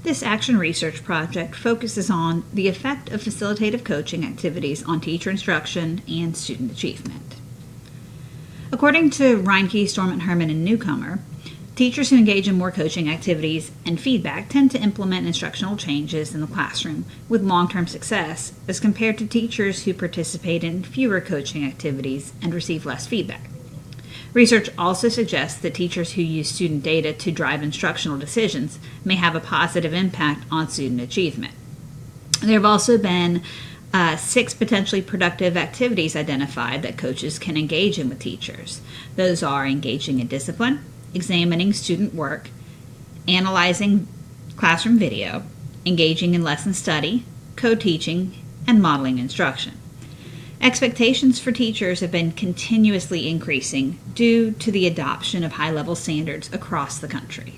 This action research project focuses on the effect of facilitative coaching activities on teacher instruction and student achievement. According to Reinke, Stormont, Herman, and Newcomer, teachers who engage in more coaching activities and feedback tend to implement instructional changes in the classroom with long-term success as compared to teachers who participate in fewer coaching activities and receive less feedback. Research also suggests that teachers who use student data to drive instructional decisions may have a positive impact on student achievement. There have also been 6 potentially productive activities identified that coaches can engage in with teachers. Those are engaging in discipline, examining student work, analyzing classroom video, engaging in lesson study, co-teaching, and modeling instruction. Expectations for teachers have been continuously increasing due to the adoption of high-level standards across the country.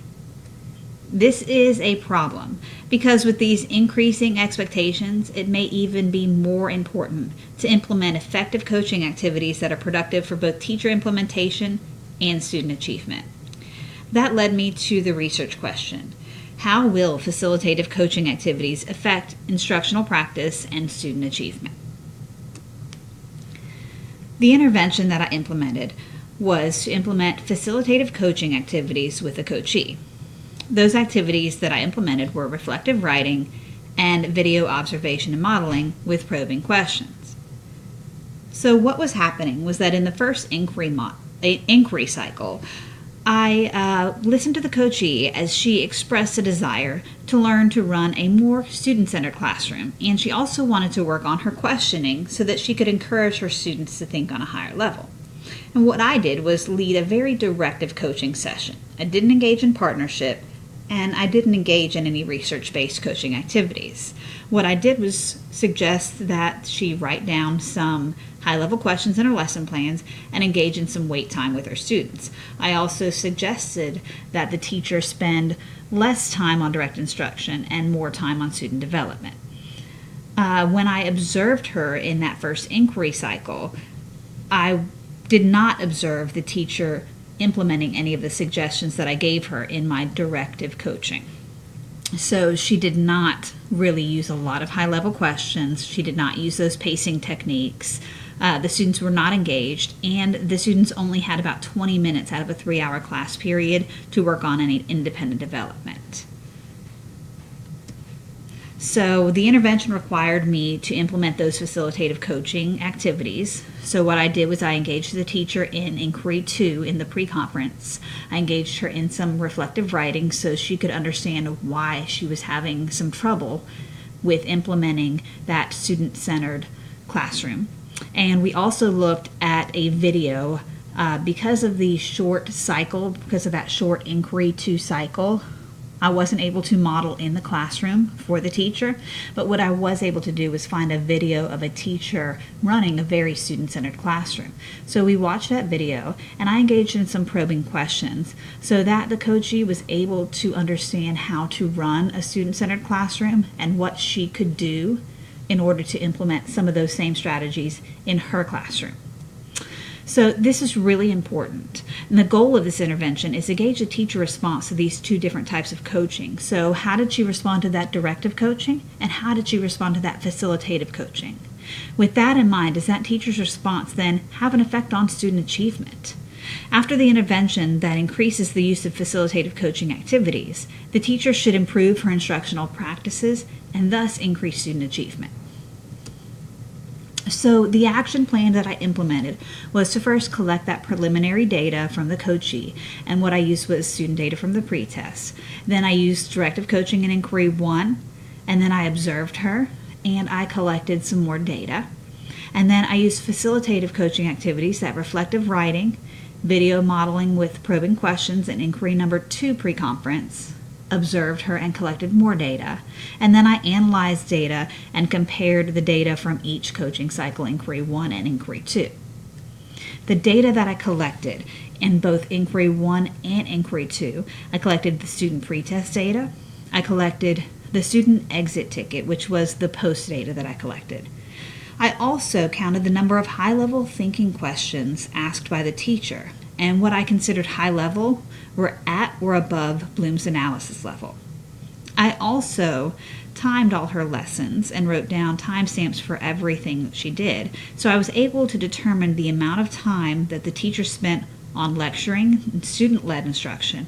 This is a problem because with these increasing expectations, it may even be more important to implement effective coaching activities that are productive for both teacher implementation and student achievement. That led me to the research question: how will facilitative coaching activities affect instructional practice and student achievement? The intervention that I implemented was to implement facilitative coaching activities with a coachee. Those activities that I implemented were reflective writing and video observation and modeling with probing questions. So what was happening was that in the first inquiry cycle, I listened to the coachee as she expressed a desire to learn to run a more student-centered classroom, and she also wanted to work on her questioning so that she could encourage her students to think on a higher level. And what I did was lead a very directive coaching session. I didn't engage in partnership, and I didn't engage in any research-based coaching activities. What I did was suggest that she write down some high-level questions in her lesson plans and engage in some wait time with her students. I also suggested that the teacher spend less time on direct instruction and more time on student development. When I observed her in that first inquiry cycle, I did not observe the teacher implementing any of the suggestions that I gave her in my directive coaching. So she did not really use a lot of high-level questions. She did not use those pacing techniques. The students were not engaged, and the students only had about 20 minutes out of a 3-hour class period to work on any independent development. So the intervention required me to implement those facilitative coaching activities. So what I did was I engaged the teacher in Inquiry 2 in the pre-conference. I engaged her in some reflective writing so she could understand why she was having some trouble with implementing that student-centered classroom. And we also looked at a video because of the short cycle, because of that short Inquiry 2 cycle. I wasn't able to model in the classroom for the teacher, but what I was able to do was find a video of a teacher running a very student-centered classroom. So we watched that video, and I engaged in some probing questions so that the coachee was able to understand how to run a student-centered classroom and what she could do in order to implement some of those same strategies in her classroom. So this is really important. And the goal of this intervention is to gauge the teacher response to these 2 different types of coaching. So how did she respond to that directive coaching, and how did she respond to that facilitative coaching? With that in mind, does that teacher's response then have an effect on student achievement? After the intervention that increases the use of facilitative coaching activities, the teacher should improve her instructional practices and thus increase student achievement. So the action plan that I implemented was to first collect that preliminary data from the coachee, and what I used was student data from the pretest. Then I used directive coaching in Inquiry 1, and then I observed her, and I collected some more data. And then I used facilitative coaching activities, that reflective writing, video modeling with probing questions in Inquiry number 2 pre-conference, observed her and collected more data, and then I analyzed data and compared the data from each coaching cycle, Inquiry 1 and Inquiry 2. The data that I collected in both Inquiry 1 and Inquiry 2, I collected the student pretest data, I collected the student exit ticket, which was the post data that I collected. I also counted the number of high-level thinking questions asked by the teacher, and what I considered high-level were at or above Bloom's analysis level. I also timed all her lessons and wrote down timestamps for everything that she did. So I was able to determine the amount of time that the teacher spent on lecturing and student-led instruction,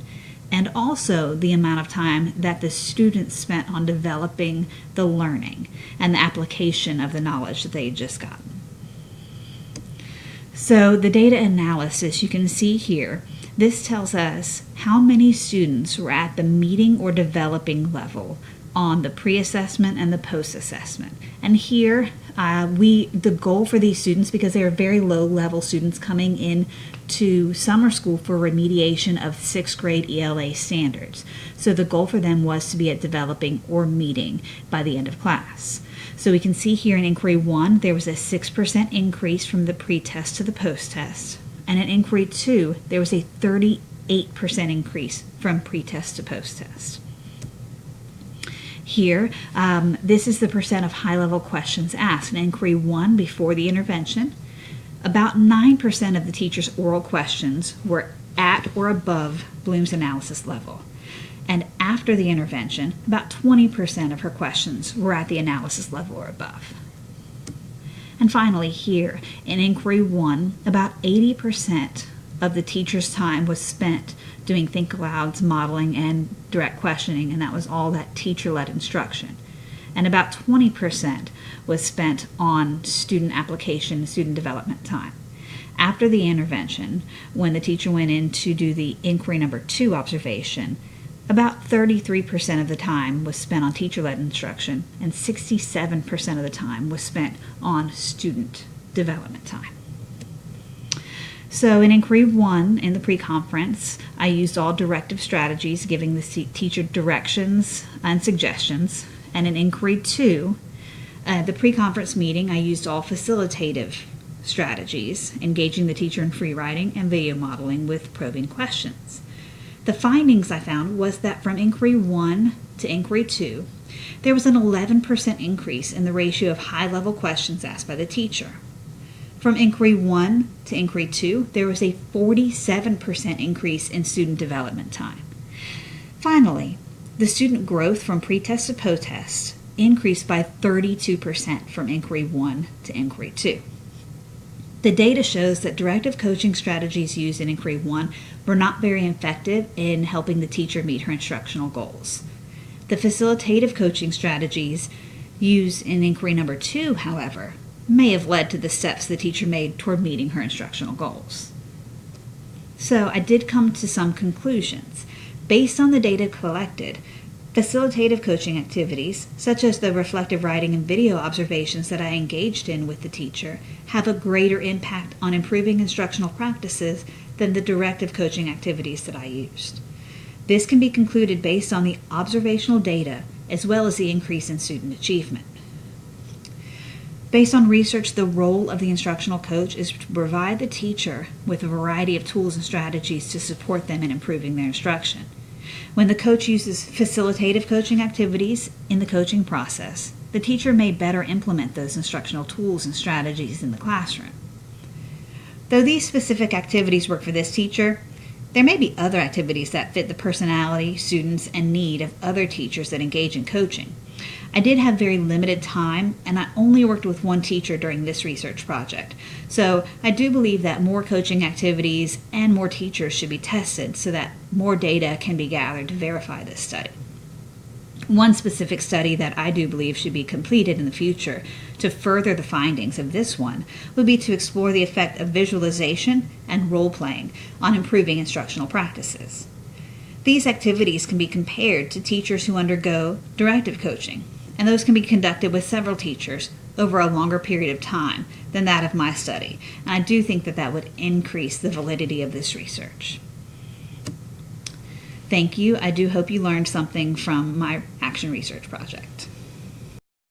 and also the amount of time that the students spent on developing the learning and the application of the knowledge that they had just gotten. So the data analysis you can see here, this tells us how many students were at the meeting or developing level on the pre-assessment and the post-assessment. And here, the goal for these students, because they are very low-level students coming in to summer school for remediation of 6th grade ELA standards. So the goal for them was to be at developing or meeting by the end of class. So we can see here in Inquiry 1, there was a 6% increase from the pre-test to the post-test. And in Inquiry 2, there was a 38% increase from pre-test to post-test. Here, this is the percent of high-level questions asked. In Inquiry 1, before the intervention, about 9% of the teacher's oral questions were at or above Bloom's analysis level. And after the intervention, about 20% of her questions were at the analysis level or above. And finally, here, in Inquiry 1, about 80% of the teacher's time was spent doing think alouds, modeling, and direct questioning, and that was all that teacher-led instruction. And about 20% was spent on student application and student development time. After the intervention, when the teacher went in to do the Inquiry number 2 observation, about 33% of the time was spent on teacher-led instruction, and 67% of the time was spent on student development time. So in Inquiry 1, in the pre-conference, I used all directive strategies, giving the teacher directions and suggestions. And in Inquiry 2, the pre-conference meeting, I used all facilitative strategies, engaging the teacher in free writing and video modeling with probing questions. The findings I found was that from Inquiry 1 to Inquiry 2, there was an 11% increase in the ratio of high-level questions asked by the teacher. From Inquiry 1 to Inquiry 2, there was a 47% increase in student development time. Finally, the student growth from pre-test to post-test increased by 32% from Inquiry 1 to Inquiry 2. The data shows that directive coaching strategies used in Inquiry 1 were not very effective in helping the teacher meet her instructional goals. The facilitative coaching strategies used in Inquiry number 2, however, may have led to the steps the teacher made toward meeting her instructional goals. So I did come to some conclusions. Based on the data collected, facilitative coaching activities, such as the reflective writing and video observations that I engaged in with the teacher, have a greater impact on improving instructional practices than the directive coaching activities that I used. This can be concluded based on the observational data as well as the increase in student achievement. Based on research, the role of the instructional coach is to provide the teacher with a variety of tools and strategies to support them in improving their instruction. When the coach uses facilitative coaching activities in the coaching process, the teacher may better implement those instructional tools and strategies in the classroom. Though these specific activities work for this teacher, there may be other activities that fit the personality, students, and need of other teachers that engage in coaching. I did have very limited time, and I only worked with one teacher during this research project. So I do believe that more coaching activities and more teachers should be tested so that more data can be gathered to verify this study. One specific study that I do believe should be completed in the future to further the findings of this one would be to explore the effect of visualization and role-playing on improving instructional practices. These activities can be compared to teachers who undergo directive coaching, and those can be conducted with several teachers over a longer period of time than that of my study. And I do think that that would increase the validity of this research. Thank you. I do hope you learned something from my action research project.